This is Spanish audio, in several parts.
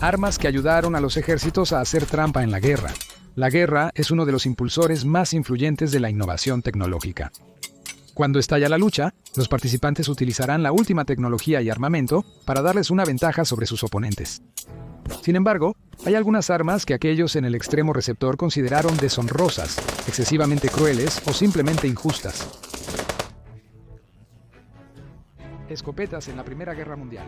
Armas que ayudaron a los ejércitos a hacer trampa en la guerra. La guerra es uno de los impulsores más influyentes de la innovación tecnológica. Cuando estalla la lucha, los participantes utilizarán la última tecnología y armamento para darles una ventaja sobre sus oponentes. Sin embargo, hay algunas armas que aquellos en el extremo receptor consideraron deshonrosas, excesivamente crueles o simplemente injustas. Escopetas en la Primera Guerra Mundial.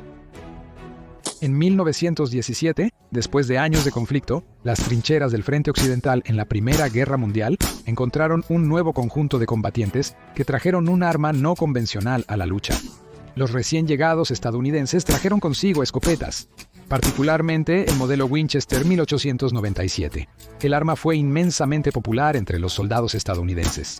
En 1917, después de años de conflicto, las trincheras del Frente Occidental en la Primera Guerra Mundial encontraron un nuevo conjunto de combatientes que trajeron un arma no convencional a la lucha. Los recién llegados estadounidenses trajeron consigo escopetas, particularmente el modelo Winchester 1897. El arma fue inmensamente popular entre los soldados estadounidenses.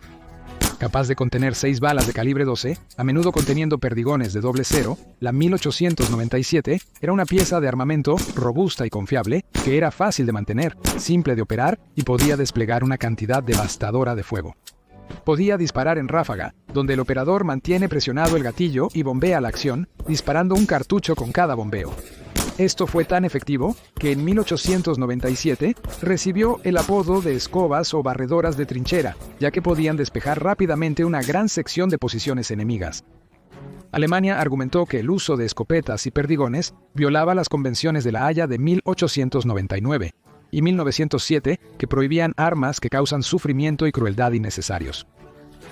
Capaz de contener 6 balas de calibre 12, a menudo conteniendo perdigones de doble cero, la 1897 era una pieza de armamento robusta y confiable que era fácil de mantener, simple de operar y podía desplegar una cantidad devastadora de fuego. Podía disparar en ráfaga, donde el operador mantiene presionado el gatillo y bombea la acción, disparando un cartucho con cada bombeo. Esto fue tan efectivo que en 1897 recibió el apodo de escobas o barredoras de trinchera, ya que podían despejar rápidamente una gran sección de posiciones enemigas. Alemania argumentó que el uso de escopetas y perdigones violaba las convenciones de La Haya de 1899 y 1907, que prohibían armas que causan sufrimiento y crueldad innecesarios.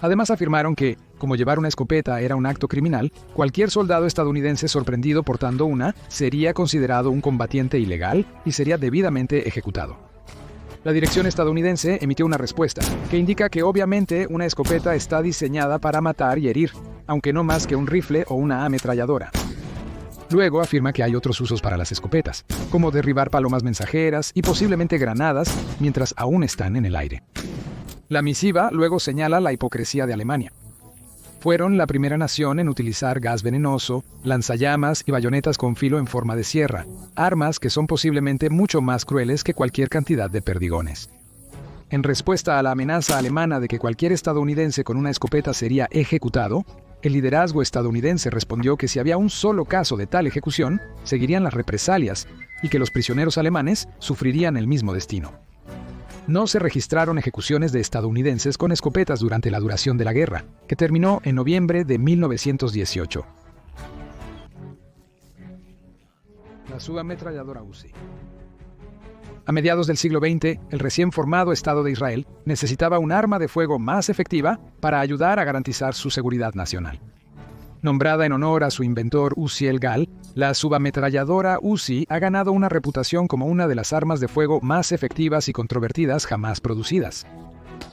Además afirmaron que, como llevar una escopeta era un acto criminal, cualquier soldado estadounidense sorprendido portando una sería considerado un combatiente ilegal y sería debidamente ejecutado. La dirección estadounidense emitió una respuesta que indica que obviamente una escopeta está diseñada para matar y herir, aunque no más que un rifle o una ametralladora. Luego afirma que hay otros usos para las escopetas, como derribar palomas mensajeras y posiblemente granadas mientras aún están en el aire. La misiva luego señala la hipocresía de Alemania. Fueron la primera nación en utilizar gas venenoso, lanzallamas y bayonetas con filo en forma de sierra, armas que son posiblemente mucho más crueles que cualquier cantidad de perdigones. En respuesta a la amenaza alemana de que cualquier estadounidense con una escopeta sería ejecutado, el liderazgo estadounidense respondió que si había un solo caso de tal ejecución, seguirían las represalias y que los prisioneros alemanes sufrirían el mismo destino. No se registraron ejecuciones de estadounidenses con escopetas durante la duración de la guerra, que terminó en noviembre de 1918. La subametralladora Uzi. A mediados del siglo XX, el recién formado Estado de Israel necesitaba un arma de fuego más efectiva para ayudar a garantizar su seguridad nacional. Nombrada en honor a su inventor Uziel Gal, la subametralladora Uzi ha ganado una reputación como una de las armas de fuego más efectivas y controvertidas jamás producidas.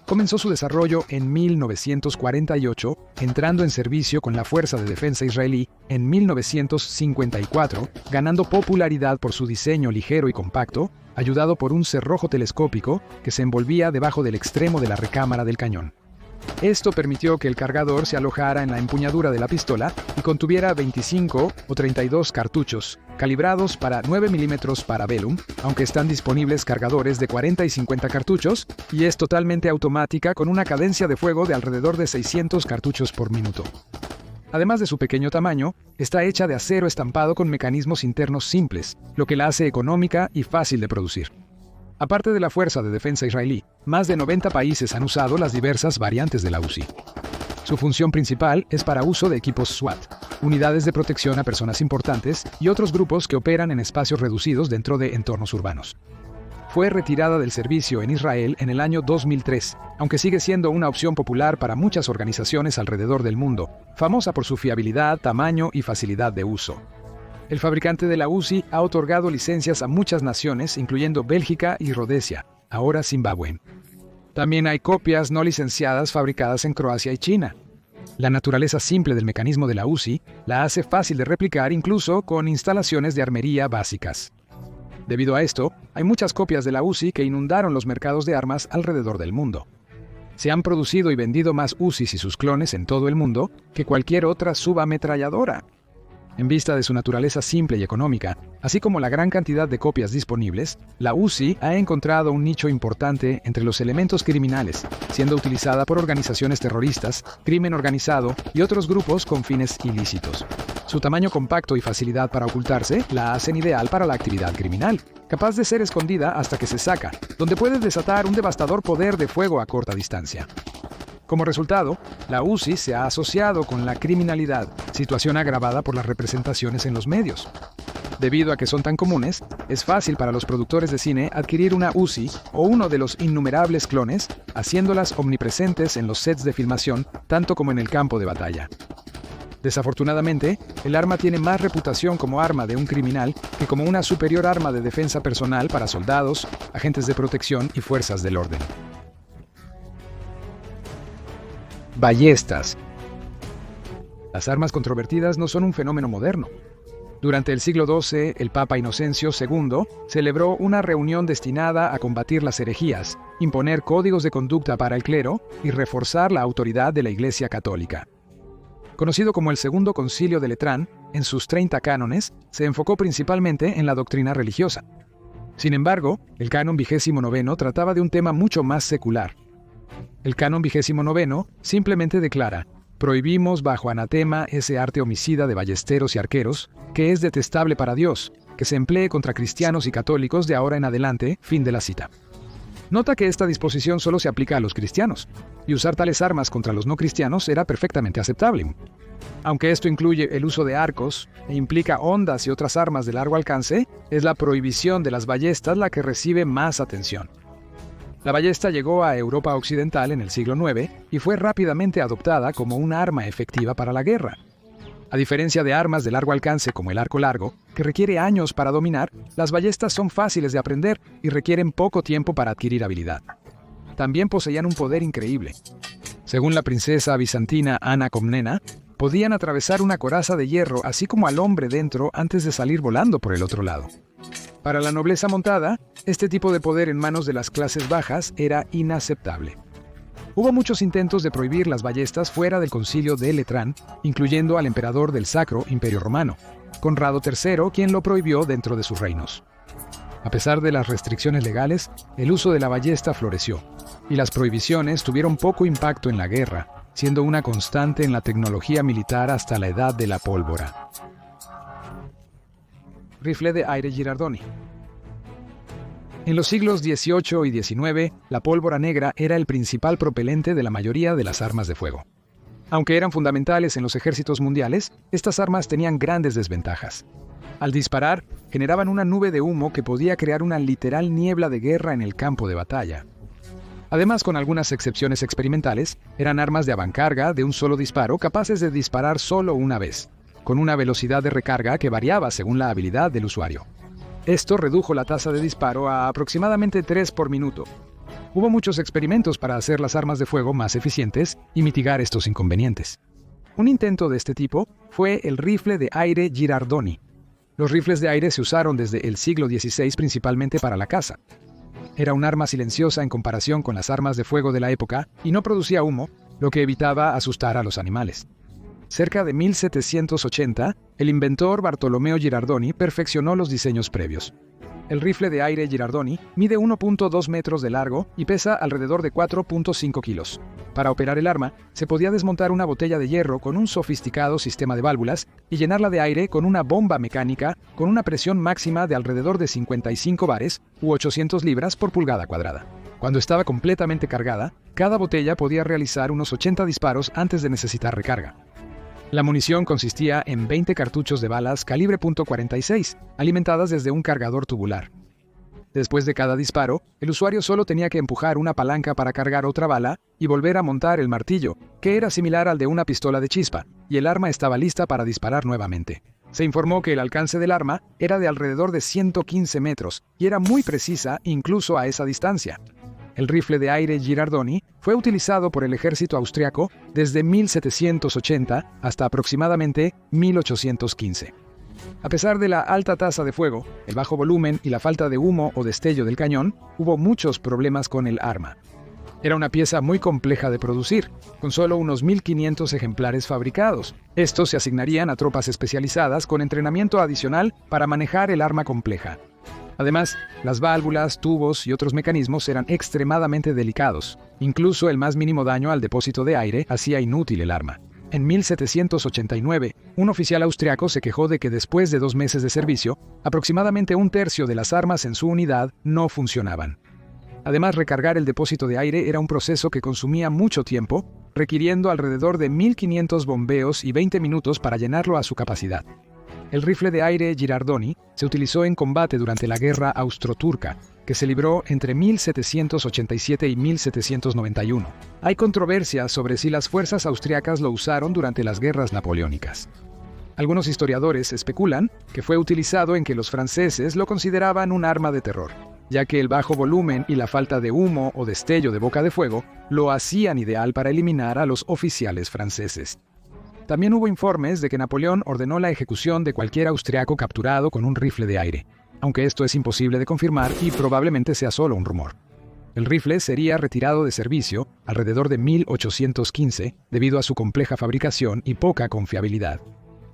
Comenzó su desarrollo en 1948, entrando en servicio con la Fuerza de Defensa israelí en 1954, ganando popularidad por su diseño ligero y compacto, ayudado por un cerrojo telescópico que se envolvía debajo del extremo de la recámara del cañón. Esto permitió que el cargador se alojara en la empuñadura de la pistola y contuviera 25 o 32 cartuchos, calibrados para 9 mm Parabellum, aunque están disponibles cargadores de 40 y 50 cartuchos, y es totalmente automática con una cadencia de fuego de alrededor de 600 cartuchos por minuto. Además de su pequeño tamaño, está hecha de acero estampado con mecanismos internos simples, lo que la hace económica y fácil de producir. Aparte de la Fuerza de Defensa israelí, más de 90 países han usado las diversas variantes de la Uzi. Su función principal es para uso de equipos SWAT, unidades de protección a personas importantes y otros grupos que operan en espacios reducidos dentro de entornos urbanos. Fue retirada del servicio en Israel en el año 2003, aunque sigue siendo una opción popular para muchas organizaciones alrededor del mundo, famosa por su fiabilidad, tamaño y facilidad de uso. El fabricante de la Uzi ha otorgado licencias a muchas naciones, incluyendo Bélgica y Rodesia, ahora Zimbabue. También hay copias no licenciadas fabricadas en Croacia y China. La naturaleza simple del mecanismo de la Uzi la hace fácil de replicar incluso con instalaciones de armería básicas. Debido a esto, hay muchas copias de la Uzi que inundaron los mercados de armas alrededor del mundo. Se han producido y vendido más Uzis y sus clones en todo el mundo que cualquier otra subametralladora. En vista de su naturaleza simple y económica, así como la gran cantidad de copias disponibles, la Uzi ha encontrado un nicho importante entre los elementos criminales, siendo utilizada por organizaciones terroristas, crimen organizado y otros grupos con fines ilícitos. Su tamaño compacto y facilidad para ocultarse la hacen ideal para la actividad criminal, capaz de ser escondida hasta que se saca, donde puede desatar un devastador poder de fuego a corta distancia. Como resultado, la UCI se ha asociado con la criminalidad, situación agravada por las representaciones en los medios. Debido a que son tan comunes, es fácil para los productores de cine adquirir una UCI o uno de los innumerables clones, haciéndolas omnipresentes en los sets de filmación, tanto como en el campo de batalla. Desafortunadamente, el arma tiene más reputación como arma de un criminal que como una superior arma de defensa personal para soldados, agentes de protección y fuerzas del orden. Ballestas. Las armas controvertidas no son un fenómeno moderno. Durante el siglo XII, el Papa Inocencio II celebró una reunión destinada a combatir las herejías, imponer códigos de conducta para el clero y reforzar la autoridad de la Iglesia Católica. Conocido como el Segundo Concilio de Letrán, en sus 30 cánones, se enfocó principalmente en la doctrina religiosa. Sin embargo, el Canon 29 trataba de un tema mucho más secular. El Canon 29 simplemente declara: prohibimos bajo anatema ese arte homicida de ballesteros y arqueros, que es detestable para Dios, que se emplee contra cristianos y católicos de ahora en adelante, fin de la cita. Nota que esta disposición solo se aplica a los cristianos, y usar tales armas contra los no cristianos era perfectamente aceptable. Aunque esto incluye el uso de arcos e implica hondas y otras armas de largo alcance, es la prohibición de las ballestas la que recibe más atención. La ballesta llegó a Europa occidental en el siglo IX y fue rápidamente adoptada como una arma efectiva para la guerra. A diferencia de armas de largo alcance como el arco largo, que requiere años para dominar, las ballestas son fáciles de aprender y requieren poco tiempo para adquirir habilidad. También poseían un poder increíble. Según la princesa bizantina Ana Comnena, podían atravesar una coraza de hierro así como al hombre dentro antes de salir volando por el otro lado. Para la nobleza montada, este tipo de poder en manos de las clases bajas era inaceptable. Hubo muchos intentos de prohibir las ballestas fuera del concilio de Letrán, incluyendo al emperador del Sacro Imperio Romano, Conrado III, quien lo prohibió dentro de sus reinos. A pesar de las restricciones legales, el uso de la ballesta floreció, y las prohibiciones tuvieron poco impacto en la guerra, siendo una constante en la tecnología militar hasta la edad de la pólvora. Rifle de aire Girardoni. En los siglos XVIII y XIX, la pólvora negra era el principal propelente de la mayoría de las armas de fuego. Aunque eran fundamentales en los ejércitos mundiales, estas armas tenían grandes desventajas. Al disparar, generaban una nube de humo que podía crear una literal niebla de guerra en el campo de batalla. Además, con algunas excepciones experimentales, eran armas de avancarga de un solo disparo capaces de disparar solo una vez, con una velocidad de recarga que variaba según la habilidad del usuario. Esto redujo la tasa de disparo a aproximadamente 3 por minuto. Hubo muchos experimentos para hacer las armas de fuego más eficientes y mitigar estos inconvenientes. Un intento de este tipo fue el rifle de aire Girardoni. Los rifles de aire se usaron desde el siglo XVI principalmente para la caza. Era un arma silenciosa en comparación con las armas de fuego de la época y no producía humo, lo que evitaba asustar a los animales. Cerca de 1780, el inventor Bartolomeo Girardoni perfeccionó los diseños previos. El rifle de aire Girardoni mide 1.2 metros de largo y pesa alrededor de 4.5 kilos. Para operar el arma, se podía desmontar una botella de hierro con un sofisticado sistema de válvulas y llenarla de aire con una bomba mecánica con una presión máxima de alrededor de 55 bares u 800 libras por pulgada cuadrada. Cuando estaba completamente cargada, cada botella podía realizar unos 80 disparos antes de necesitar recarga. La munición consistía en 20 cartuchos de balas calibre .46, alimentadas desde un cargador tubular. Después de cada disparo, el usuario solo tenía que empujar una palanca para cargar otra bala y volver a montar el martillo, que era similar al de una pistola de chispa, y el arma estaba lista para disparar nuevamente. Se informó que el alcance del arma era de alrededor de 115 metros, y era muy precisa incluso a esa distancia. El rifle de aire Girardoni fue utilizado por el ejército austriaco desde 1780 hasta aproximadamente 1815. A pesar de la alta tasa de fuego, el bajo volumen y la falta de humo o destello del cañón, hubo muchos problemas con el arma. Era una pieza muy compleja de producir, con solo unos 1.500 ejemplares fabricados. Estos se asignarían a tropas especializadas con entrenamiento adicional para manejar el arma compleja. Además, las válvulas, tubos y otros mecanismos eran extremadamente delicados. Incluso el más mínimo daño al depósito de aire hacía inútil el arma. En 1789, un oficial austriaco se quejó de que después de 2 meses de servicio, aproximadamente 1/3 de las armas en su unidad no funcionaban. Además, recargar el depósito de aire era un proceso que consumía mucho tiempo, requiriendo alrededor de 1500 bombeos y 20 minutos para llenarlo a su capacidad. El rifle de aire Girardoni se utilizó en combate durante la Guerra Austro-Turca, que se libró entre 1787 y 1791. Hay controversia sobre si las fuerzas austriacas lo usaron durante las guerras napoleónicas. Algunos historiadores especulan que fue utilizado en que los franceses lo consideraban un arma de terror, ya que el bajo volumen y la falta de humo o destello de boca de fuego lo hacían ideal para eliminar a los oficiales franceses. También hubo informes de que Napoleón ordenó la ejecución de cualquier austriaco capturado con un rifle de aire, aunque esto es imposible de confirmar y probablemente sea solo un rumor. El rifle sería retirado de servicio alrededor de 1815 debido a su compleja fabricación y poca confiabilidad.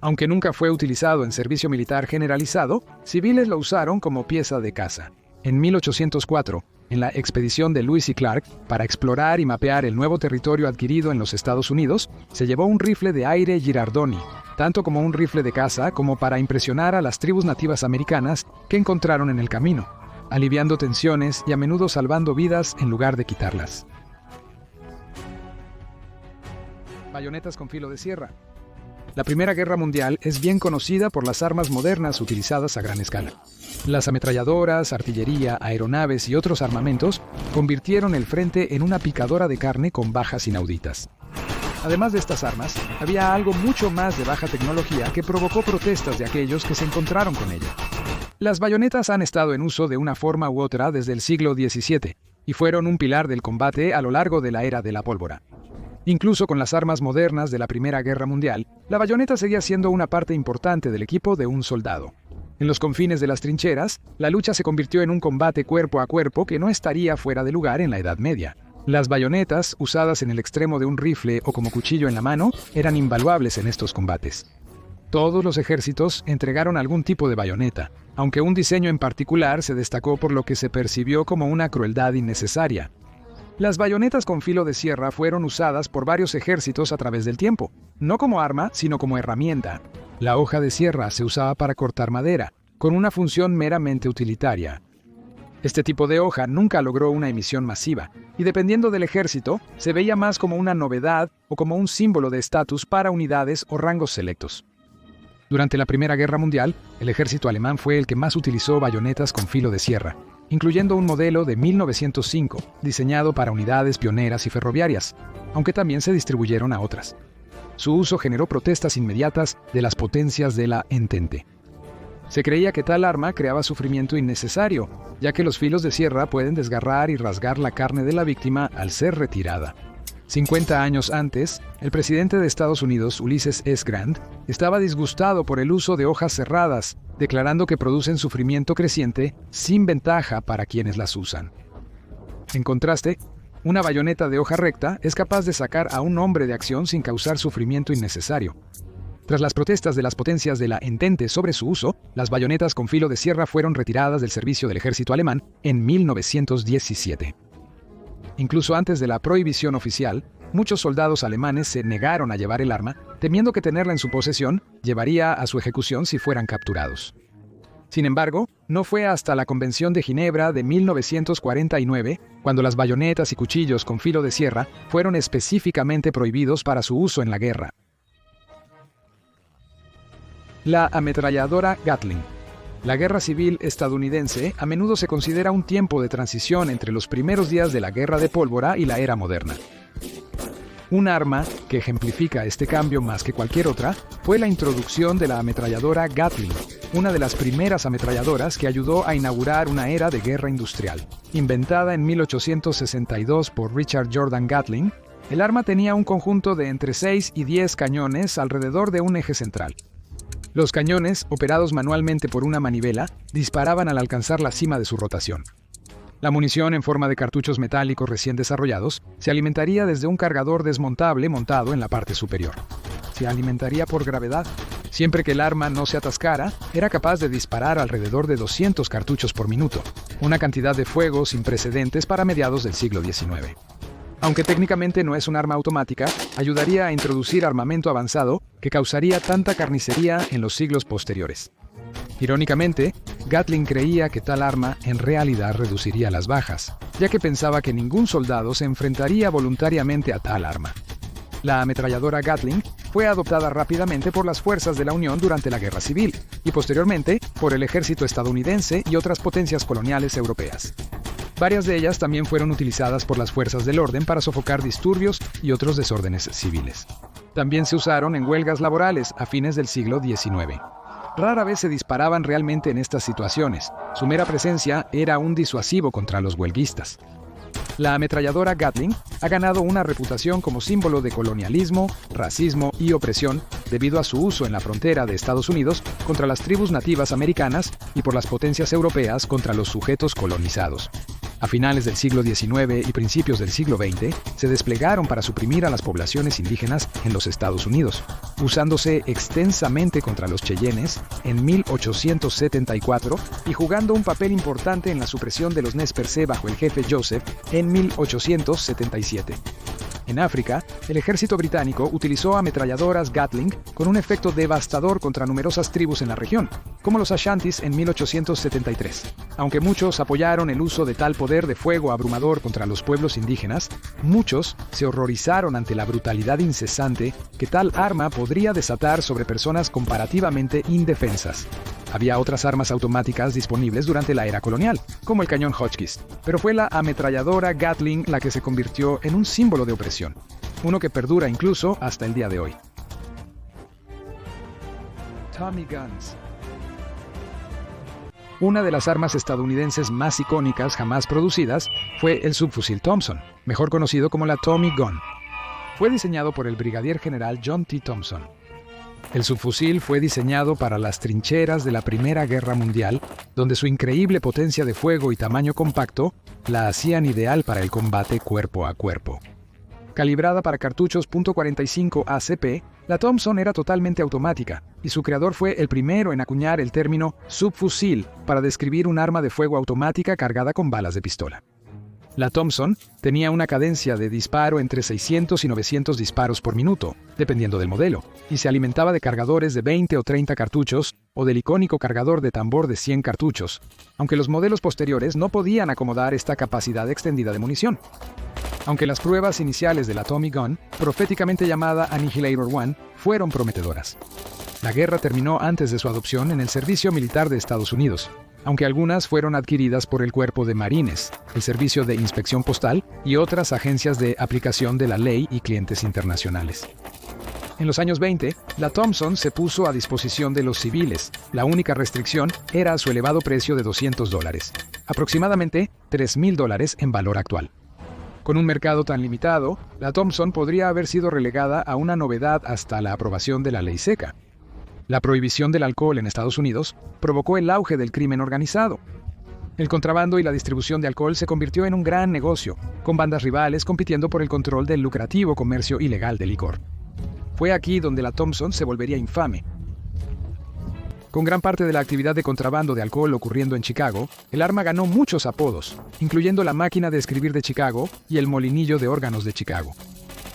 Aunque nunca fue utilizado en servicio militar generalizado, civiles lo usaron como pieza de caza. En 1804, en la expedición de Lewis y Clark para explorar y mapear el nuevo territorio adquirido en los Estados Unidos, se llevó un rifle de aire Girardoni, tanto como un rifle de caza como para impresionar a las tribus nativas americanas que encontraron en el camino, aliviando tensiones y a menudo salvando vidas en lugar de quitarlas. Bayonetas con filo de sierra. La Primera Guerra Mundial es bien conocida por las armas modernas utilizadas a gran escala. Las ametralladoras, artillería, aeronaves y otros armamentos convirtieron el frente en una picadora de carne con bajas inauditas. Además de estas armas, había algo mucho más de baja tecnología que provocó protestas de aquellos que se encontraron con ella. Las bayonetas han estado en uso de una forma u otra desde el siglo XVII y fueron un pilar del combate a lo largo de la era de la pólvora. Incluso con las armas modernas de la Primera Guerra Mundial, la bayoneta seguía siendo una parte importante del equipo de un soldado. En los confines de las trincheras, la lucha se convirtió en un combate cuerpo a cuerpo que no estaría fuera de lugar en la Edad Media. Las bayonetas, usadas en el extremo de un rifle o como cuchillo en la mano, eran invaluables en estos combates. Todos los ejércitos entregaron algún tipo de bayoneta, aunque un diseño en particular se destacó por lo que se percibió como una crueldad innecesaria. Las bayonetas con filo de sierra fueron usadas por varios ejércitos a través del tiempo, no como arma, sino como herramienta. La hoja de sierra se usaba para cortar madera, con una función meramente utilitaria. Este tipo de hoja nunca logró una emisión masiva, y dependiendo del ejército, se veía más como una novedad o como un símbolo de estatus para unidades o rangos selectos. Durante la Primera Guerra Mundial, el ejército alemán fue el que más utilizó bayonetas con filo de sierra, incluyendo un modelo de 1905, diseñado para unidades pioneras y ferroviarias, aunque también se distribuyeron a otras. Su uso generó protestas inmediatas de las potencias de la Entente. Se creía que tal arma creaba sufrimiento innecesario, ya que los filos de sierra pueden desgarrar y rasgar la carne de la víctima al ser retirada. 50 años antes, el presidente de Estados Unidos, Ulysses S. Grant, estaba disgustado por el uso de hojas cerradas, declarando que producen sufrimiento creciente sin ventaja para quienes las usan. En contraste, una bayoneta de hoja recta es capaz de sacar a un hombre de acción sin causar sufrimiento innecesario. Tras las protestas de las potencias de la Entente sobre su uso, las bayonetas con filo de sierra fueron retiradas del servicio del ejército alemán en 1917. Incluso antes de la prohibición oficial, muchos soldados alemanes se negaron a llevar el arma, temiendo que tenerla en su posesión llevaría a su ejecución si fueran capturados. Sin embargo, no fue hasta la Convención de Ginebra de 1949 cuando las bayonetas y cuchillos con filo de sierra fueron específicamente prohibidos para su uso en la guerra. La ametralladora Gatling. La Guerra Civil estadounidense a menudo se considera un tiempo de transición entre los primeros días de la Guerra de Pólvora y la era moderna. Un arma que ejemplifica este cambio más que cualquier otra fue la introducción de la ametralladora Gatling, una de las primeras ametralladoras que ayudó a inaugurar una era de guerra industrial. Inventada en 1862 por Richard Jordan Gatling, el arma tenía un conjunto de entre 6 y 10 cañones alrededor de un eje central. Los cañones, operados manualmente por una manivela, disparaban al alcanzar la cima de su rotación. La munición en forma de cartuchos metálicos recién desarrollados se alimentaría desde un cargador desmontable montado en la parte superior. Se alimentaría por gravedad. Siempre que el arma no se atascara, era capaz de disparar alrededor de 200 cartuchos por minuto, una cantidad de fuego sin precedentes para mediados del siglo XIX. Aunque técnicamente no es un arma automática, ayudaría a introducir armamento avanzado que causaría tanta carnicería en los siglos posteriores. Irónicamente, Gatling creía que tal arma en realidad reduciría las bajas, ya que pensaba que ningún soldado se enfrentaría voluntariamente a tal arma. La ametralladora Gatling fue adoptada rápidamente por las fuerzas de la Unión durante la Guerra Civil y posteriormente por el ejército estadounidense y otras potencias coloniales europeas. Varias de ellas también fueron utilizadas por las fuerzas del orden para sofocar disturbios y otros desórdenes civiles. También se usaron en huelgas laborales a fines del siglo XIX. Rara vez se disparaban realmente en estas situaciones. Su mera presencia era un disuasivo contra los huelguistas. La ametralladora Gatling ha ganado una reputación como símbolo de colonialismo, racismo y opresión debido a su uso en la frontera de Estados Unidos contra las tribus nativas americanas y por las potencias europeas contra los sujetos colonizados. A finales del siglo XIX y principios del siglo XX, se desplegaron para suprimir a las poblaciones indígenas en los Estados Unidos, usándose extensamente contra los Cheyennes en 1874 y jugando un papel importante en la supresión de los Nez Percé bajo el jefe Joseph en 1877. En África, el ejército británico utilizó ametralladoras Gatling con un efecto devastador contra numerosas tribus en la región, como los Ashantis en 1873. Aunque muchos apoyaron el uso de tal poder de fuego abrumador contra los pueblos indígenas, muchos se horrorizaron ante la brutalidad incesante que tal arma podría desatar sobre personas comparativamente indefensas. Había otras armas automáticas disponibles durante la era colonial, como el cañón Hotchkiss, pero fue la ametralladora Gatling la que se convirtió en un símbolo de opresión, uno que perdura incluso hasta el día de hoy. Tommy Guns. Una de las armas estadounidenses más icónicas jamás producidas fue el subfusil Thompson, mejor conocido como la Tommy Gun. Fue diseñado por el brigadier general John T. Thompson. El subfusil fue diseñado para las trincheras de la Primera Guerra Mundial, donde su increíble potencia de fuego y tamaño compacto la hacían ideal para el combate cuerpo a cuerpo. Calibrada para cartuchos .45 ACP, la Thompson era totalmente automática, y su creador fue el primero en acuñar el término subfusil para describir un arma de fuego automática cargada con balas de pistola. La Thompson tenía una cadencia de disparo entre 600 y 900 disparos por minuto, dependiendo del modelo, y se alimentaba de cargadores de 20 o 30 cartuchos o del icónico cargador de tambor de 100 cartuchos, aunque los modelos posteriores no podían acomodar esta capacidad extendida de munición. Aunque las pruebas iniciales de la Tommy Gun, proféticamente llamada Annihilator One, fueron prometedoras. La guerra terminó antes de su adopción en el servicio militar de Estados Unidos, aunque algunas fueron adquiridas por el Cuerpo de Marines, el Servicio de Inspección Postal y otras agencias de aplicación de la ley y clientes internacionales. En los años 20, la Thompson se puso a disposición de los civiles. La única restricción era su elevado precio de $200, aproximadamente $3,000 en valor actual. Con un mercado tan limitado, la Thompson podría haber sido relegada a una novedad hasta la aprobación de la ley seca. La prohibición del alcohol en Estados Unidos provocó el auge del crimen organizado. El contrabando y la distribución de alcohol se convirtió en un gran negocio, con bandas rivales compitiendo por el control del lucrativo comercio ilegal de licor. Fue aquí donde la Thompson se volvería infame. Con gran parte de la actividad de contrabando de alcohol ocurriendo en Chicago, el arma ganó muchos apodos, incluyendo la máquina de escribir de Chicago y el molinillo de órganos de Chicago.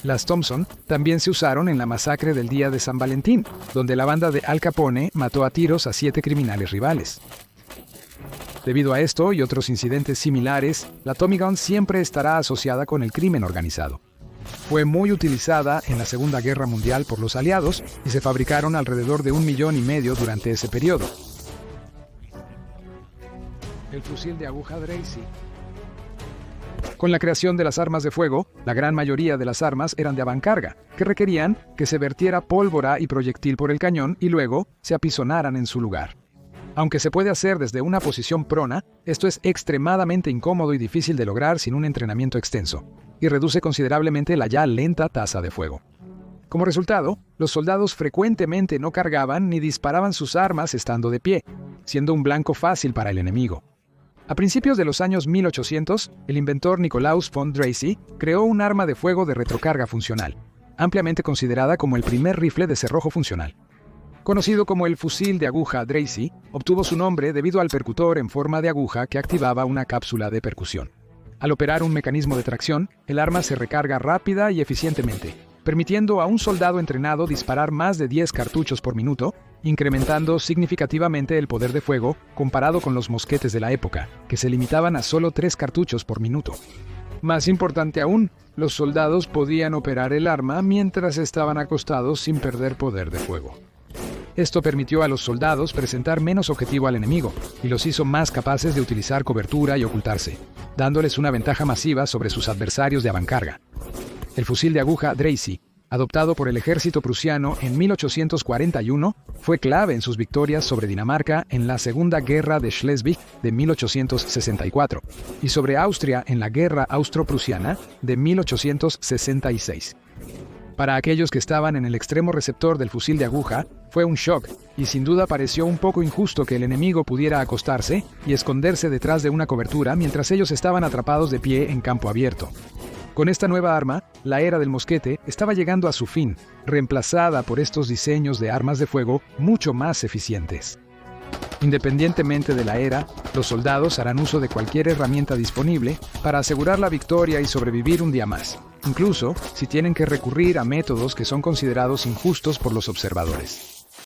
Las Thompson también se usaron en la masacre del día de San Valentín, donde la banda de Al Capone mató a tiros a 7 criminales rivales. Debido a esto y otros incidentes similares, la Tommy Gun siempre estará asociada con el crimen organizado. Fue muy utilizada en la Segunda Guerra Mundial por los aliados y se fabricaron alrededor de 1,5 millones durante ese periodo. El fusil de aguja Dracy. Con la creación de las armas de fuego, la gran mayoría de las armas eran de avancarga, que requerían que se vertiera pólvora y proyectil por el cañón y luego se apisonaran en su lugar. Aunque se puede hacer desde una posición prona, esto es extremadamente incómodo y difícil de lograr sin un entrenamiento extenso, y reduce considerablemente la ya lenta tasa de fuego. Como resultado, los soldados frecuentemente no cargaban ni disparaban sus armas estando de pie, siendo un blanco fácil para el enemigo. A principios de los años 1800, el inventor Nicolaus von Dracy creó un arma de fuego de retrocarga funcional, ampliamente considerada como el primer rifle de cerrojo funcional. Conocido como el fusil de aguja Dracy, obtuvo su nombre debido al percutor en forma de aguja que activaba una cápsula de percusión. Al operar un mecanismo de tracción, el arma se recarga rápida y eficientemente, permitiendo a un soldado entrenado disparar más de 10 cartuchos por minuto, incrementando significativamente el poder de fuego comparado con los mosquetes de la época, que se limitaban a solo 3 cartuchos por minuto. Más importante aún, los soldados podían operar el arma mientras estaban acostados sin perder poder de fuego. Esto permitió a los soldados presentar menos objetivo al enemigo y los hizo más capaces de utilizar cobertura y ocultarse, dándoles una ventaja masiva sobre sus adversarios de avancarga. El fusil de aguja Dreyse, adoptado por el ejército prusiano en 1841, fue clave en sus victorias sobre Dinamarca en la Segunda Guerra de Schleswig de 1864 y sobre Austria en la Guerra Austro-Prusiana de 1866. Para aquellos que estaban en el extremo receptor del fusil de aguja, fue un shock, y sin duda pareció un poco injusto que el enemigo pudiera acostarse y esconderse detrás de una cobertura mientras ellos estaban atrapados de pie en campo abierto. Con esta nueva arma, la era del mosquete estaba llegando a su fin, reemplazada por estos diseños de armas de fuego mucho más eficientes. Independientemente de la era, los soldados harán uso de cualquier herramienta disponible para asegurar la victoria y sobrevivir un día más, incluso si tienen que recurrir a métodos que son considerados injustos por los observadores.